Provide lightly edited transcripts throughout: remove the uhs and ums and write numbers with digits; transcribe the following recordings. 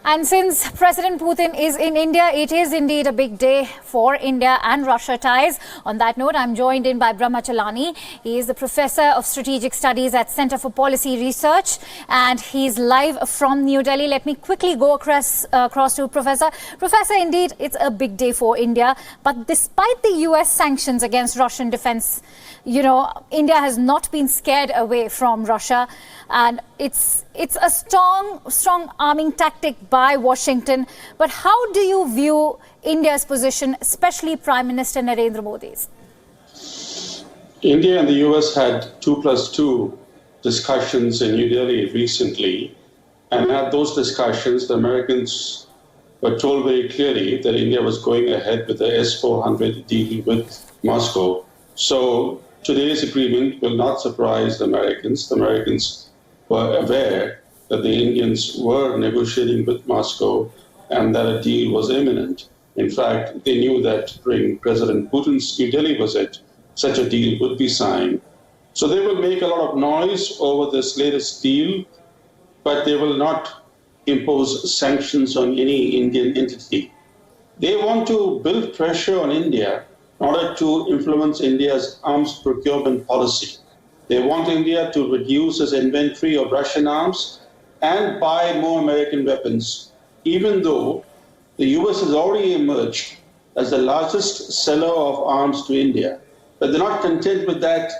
And since President Putin is in India, it is indeed a big day for India and Russia ties. On that note, I'm joined in by Brahma Chalani. He is the Professor of Strategic Studies at Center for Policy Research, and he's live from New Delhi. Let me quickly go across to Professor. Professor, indeed, it's a big day for India. But despite the US sanctions against Russian defense, India has not been scared away from Russia. And it's a strong arming tactic by Washington. But how do you view India's position, especially Prime Minister Narendra Modi's? India and the US had 2+2 discussions in New Delhi recently. And at those discussions, the Americans were told very clearly that India was going ahead with the S-400 deal with Moscow. So today's agreement will not surprise the Americans. The Americans were aware that the Indians were negotiating with Moscow and that a deal was imminent. In fact, they knew that during President Putin's New Delhi visit, such a deal would be signed. So they will make a lot of noise over this latest deal, but they will not impose sanctions on any Indian entity. They want to build pressure on India in order to influence India's arms procurement policy. They want India to reduce its inventory of Russian arms and buy more American weapons, even though the US has already emerged as the largest seller of arms to India. But they're not content with that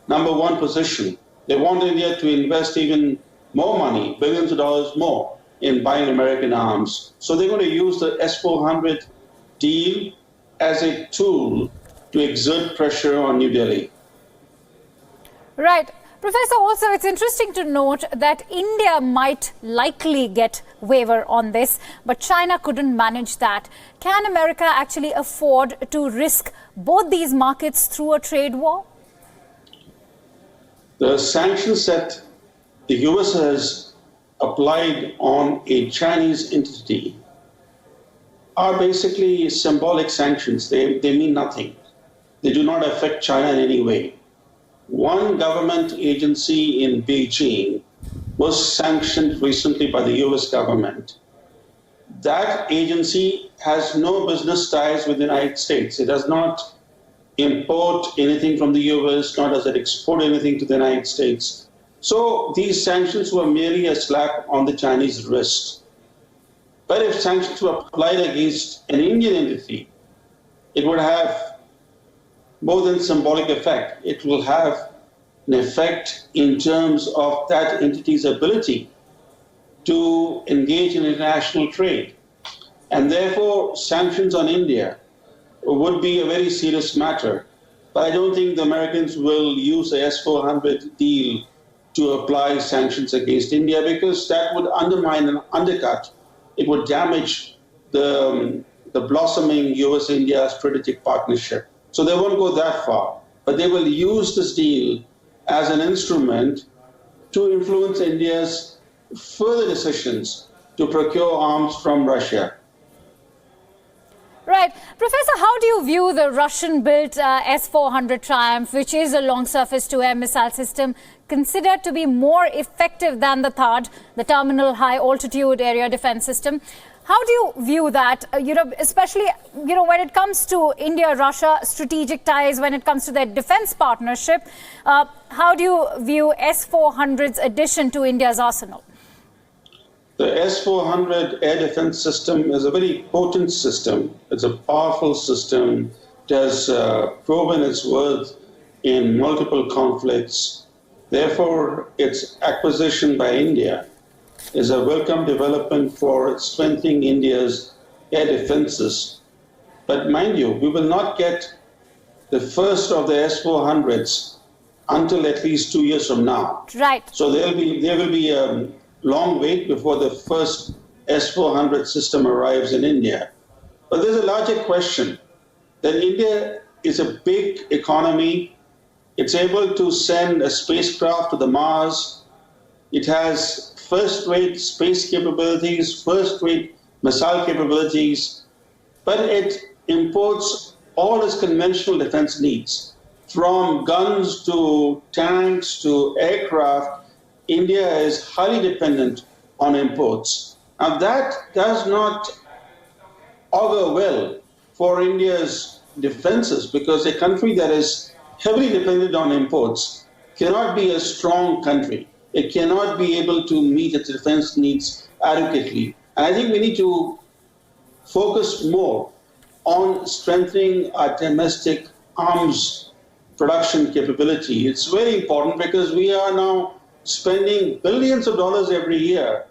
number one position. They want India to invest even more money, billions of dollars more, in buying American arms. So they're going to use the S-400 deal as a tool to exert pressure on New Delhi. Right. Professor, also it's interesting to note that India might likely get waiver on this, but China couldn't manage that. Can America actually afford to risk both these markets through a trade war? The sanctions that the US has applied on a Chinese entity are basically symbolic sanctions. They mean nothing. They do not affect China in any way. One government agency in Beijing was sanctioned recently by the US government. That agency has no business ties with the United States. It does not import anything from the US, nor does it export anything to the United States. So these sanctions were merely a slap on the Chinese wrist. But if sanctions were applied against an Indian entity, it would have more than symbolic effect. It will have an effect in terms of that entity's ability to engage in international trade. And therefore, sanctions on India would be a very serious matter. But I don't think the Americans will use the S-400 deal to apply sanctions against India, because that would undermine and undercut. It would damage the blossoming US-India strategic partnership. So they won't go that far, but they will use this deal as an instrument to influence India's further decisions to procure arms from Russia. Right. Professor, how do you view the Russian-built S-400 Triumf, which is a long-surface to-air missile system, considered to be more effective than the THAAD, the Terminal High Altitude Area Defense System? How do you view that, especially, when it comes to India-Russia strategic ties, when it comes to their defense partnership? How do you view S-400's addition to India's arsenal? The S-400 air defense system is a very potent system. It's a powerful system. It has proven its worth in multiple conflicts. Therefore, its acquisition by India is a welcome development for strengthening India's air defenses. But mind you, we will not get the first of the S-400s until at least 2 years from now. Right. So there will be a long wait before the first S-400 system arrives in India. But there's a larger question that India is a big economy. It's able to send a spacecraft to the Mars. It has first-rate space capabilities, first-rate missile capabilities, but it imports all its conventional defense needs. From guns to tanks to aircraft, India is highly dependent on imports. Now that does not augur well for India's defenses, because a country that is heavily dependent on imports cannot be a strong country. It cannot be able to meet its defense needs adequately. And I think we need to focus more on strengthening our domestic arms production capability. It's very important because we are now spending billions of dollars every year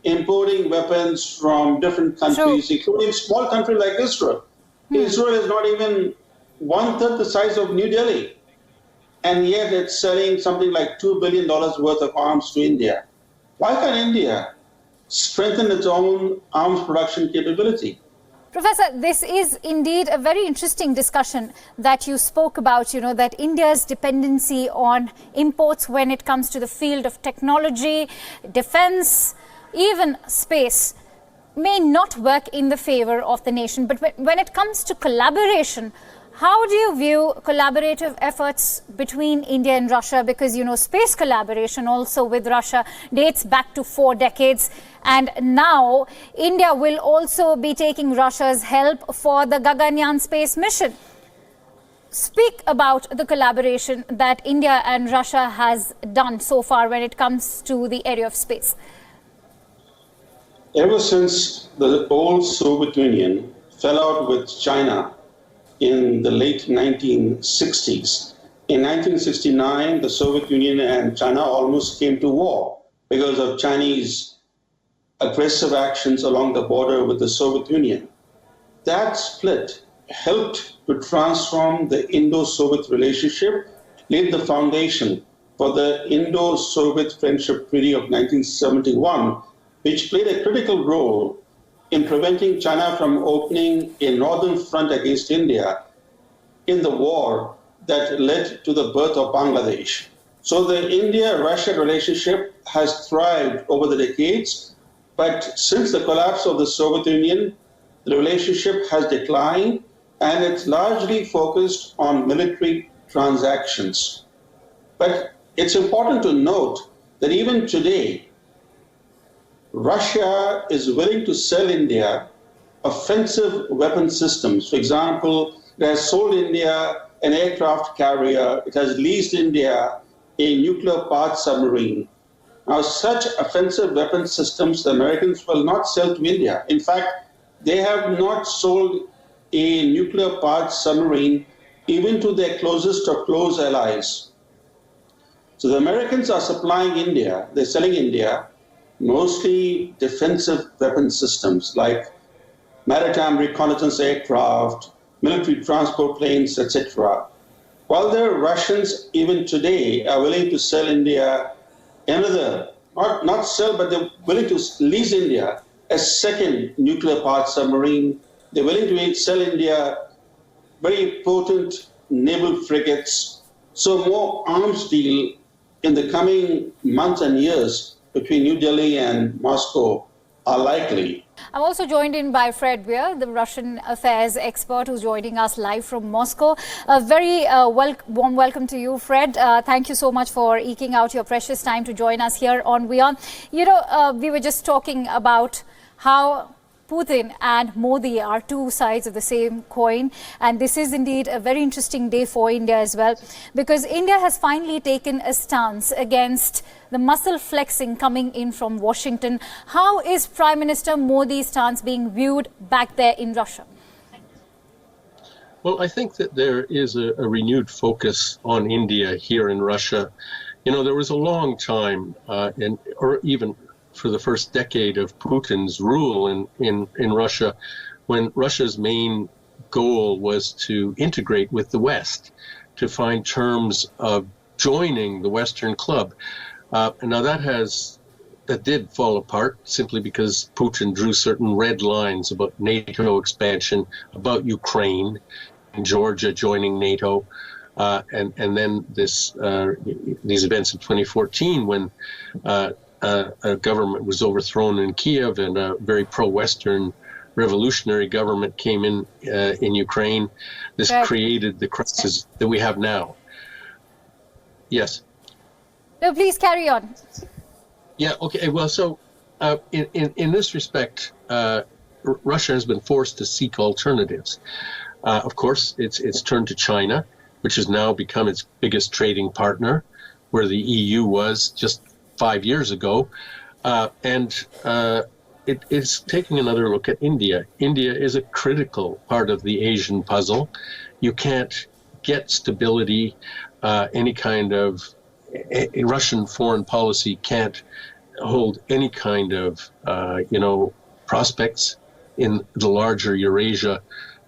importing weapons from different countries, including a small country like Israel. Israel is not even one-third the size of New Delhi, and yet it's selling something like $2 billion worth of arms to India. Why can't India strengthen its own arms production capability? Professor, this is indeed a very interesting discussion that you spoke about, that India's dependency on imports when it comes to the field of technology, defense, even space, may not work in the favor of the nation. But when it comes to collaboration, how do you view collaborative efforts between India and Russia? Because, space collaboration also with Russia dates back to 4 decades. And now India will also be taking Russia's help for the Gaganyaan space mission. Speak about the collaboration that India and Russia has done so far when it comes to the area of space. Ever since the old Soviet Union fell out with China in the late 1960s, in 1969, the Soviet Union and China almost came to war because of Chinese aggressive actions along the border with the Soviet Union. That split helped to transform the Indo-Soviet relationship, laid the foundation for the Indo-Soviet Friendship Treaty of 1971, which played a critical role in preventing China from opening a northern front against India in the war that led to the birth of Bangladesh. So the India-Russia relationship has thrived over the decades, but since the collapse of the Soviet Union, the relationship has declined, and it's largely focused on military transactions. But it's important to note that even today, Russia is willing to sell India offensive weapon systems. For example, it has sold India an aircraft carrier. It has leased India a nuclear-powered submarine. Now, such offensive weapon systems, the Americans will not sell to India. In fact, they have not sold a nuclear-powered submarine even to their closest or close allies. So the Americans are supplying India, they're selling India mostly defensive weapon systems like maritime reconnaissance aircraft, military transport planes, etc. While the Russians, even today, are willing to sell India another, not sell, but they're willing to lease India a second nuclear-powered submarine. They're willing to sell India very potent naval frigates. So more arms deal in the coming months and years between New Delhi and Moscow are likely. I'm also joined in by Fred Weir, the Russian affairs expert who's joining us live from Moscow. A very warm welcome to you, Fred. Thank you so much for eking out your precious time to join us here on Wion. We were just talking about how Putin and Modi are two sides of the same coin, and this is indeed a very interesting day for India as well, because India has finally taken a stance against the muscle flexing coming in from Washington. How is Prime Minister Modi's stance being viewed back there in Russia? Well, I think that there is a renewed focus on India here in Russia. There was a long time, or even for the first decade of Putin's rule in Russia, when Russia's main goal was to integrate with the West, to find terms of joining the Western club. Now that did fall apart simply because Putin drew certain red lines about NATO expansion, about Ukraine and Georgia joining NATO, and then these events in 2014 when a government was overthrown in Kiev and a very pro-Western revolutionary government came in Ukraine. This created the crisis that we have now. Yes. No, please carry on. Yeah, okay. Well, so in this respect, Russia has been forced to seek alternatives. Of course, it's turned to China, which has now become its biggest trading partner, where the EU was just 5 years ago. It's taking another look at India. India is a critical part of the Asian puzzle. You can't get stability, any kind of Russian foreign policy can't hold any kind of, prospects in the larger Eurasia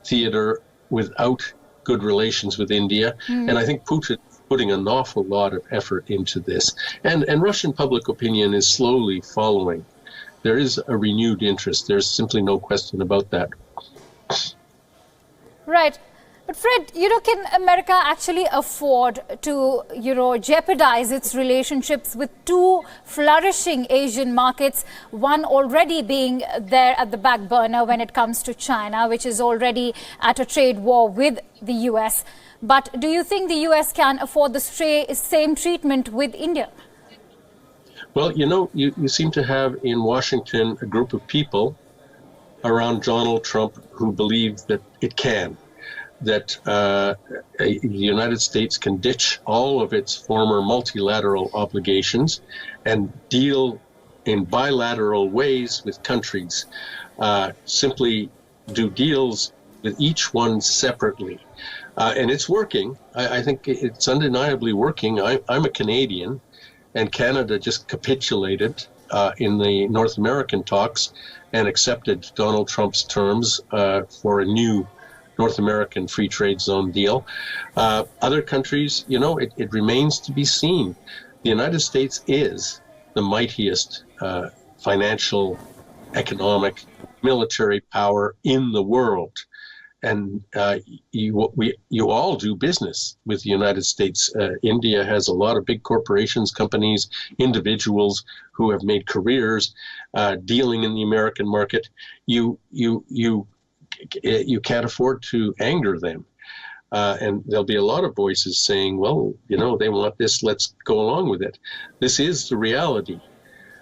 theater without good relations with India. And I think Putin is putting an awful lot of effort into this. And Russian public opinion is slowly following. There is a renewed interest. There's simply no question about that. Right. But Fred, can America actually afford to, jeopardize its relationships with two flourishing Asian markets, one already being there at the back burner when it comes to China, which is already at a trade war with the US. But do you think the US can afford the same treatment with India? Well, you seem to have in Washington a group of people around Donald Trump who believe that it can. That the United States can ditch all of its former multilateral obligations and deal in bilateral ways with countries, simply do deals with each one separately. And it's working. I think it's undeniably working. I'm a Canadian, and Canada just capitulated in the North American talks and accepted Donald Trump's terms for a new North American free trade zone deal. Other countries, it remains to be seen. The United States is the mightiest financial, economic, military power in the world. And you all do business with the United States. India has a lot of big corporations, companies, individuals who have made careers dealing in the American market. You can't afford to anger them. And there'll be a lot of voices saying, well, they want this, let's go along with it. This is the reality.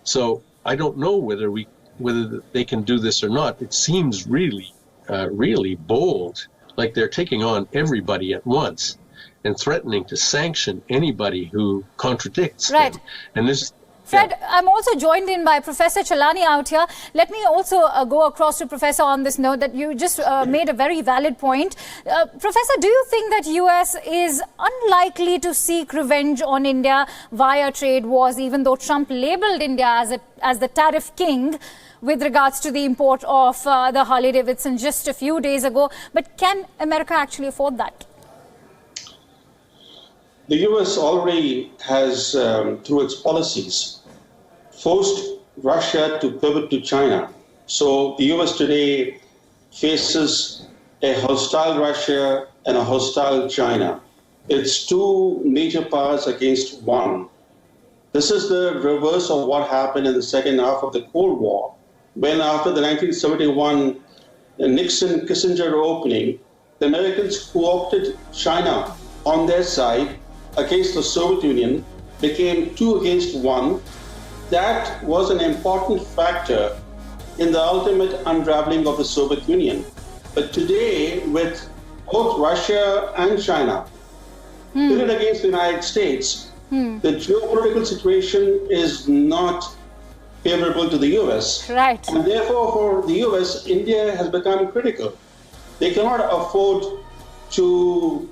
So I don't know whether they can do this or not. It seems really bold, like they're taking on everybody at once and threatening to sanction anybody who contradicts them. And this Fred, I'm also joined in by Professor Chalani out here. Let me also go across to Professor on this note that you just made a very valid point. Professor, do you think that US is unlikely to seek revenge on India via trade wars, even though Trump labeled India as the tariff king with regards to the import of the Harley-Davidson just a few days ago? But can America actually afford that? The US already has, through its policies, forced Russia to pivot to China. So the US today faces a hostile Russia and a hostile China. It's two major powers against one. This is the reverse of what happened in the second half of the Cold War, when after the 1971 Nixon-Kissinger opening, the Americans co-opted China on their side against the Soviet Union, became 2 against 1. That was an important factor in the ultimate unraveling of the Soviet Union. But today, with both Russia and China pitted against the United States, the geopolitical situation is not favorable to the US. Right. And therefore, for the US, India has become critical. They cannot afford to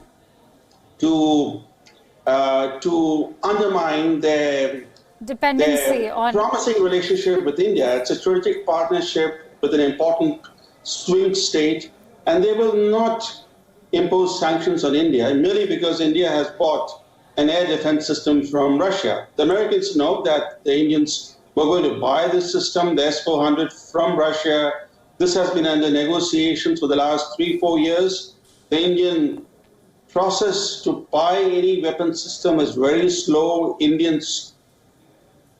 undermine their dependency on promising relationship with India. It's a strategic partnership with an important swing state, and they will not impose sanctions on India merely because India has bought an air defense system from Russia. The Americans know that the Indians were going to buy this system, the S-400, from Russia. This has been under negotiations for the last 3-4 years. The Indian process to buy any weapon system is very slow. Indians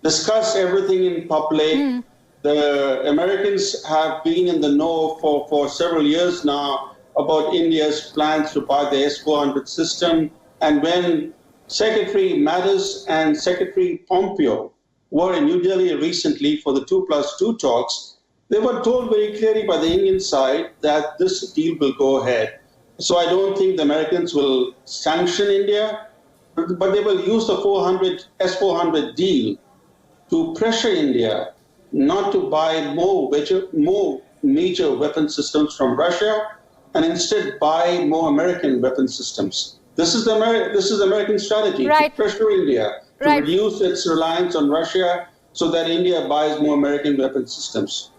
discuss everything in public. The Americans have been in the know for several years now about India's plans to buy the S-400 system. And when Secretary Mattis and Secretary Pompeo were in New Delhi recently for the 2+2 talks, they were told very clearly by the Indian side that this deal will go ahead. So I don't think the Americans will sanction India, but they will use the S-400 deal to pressure India not to buy more major weapon systems from Russia and instead buy more American weapon systems. This is the American strategy, to pressure India to reduce its reliance on Russia so that India buys more American weapon systems.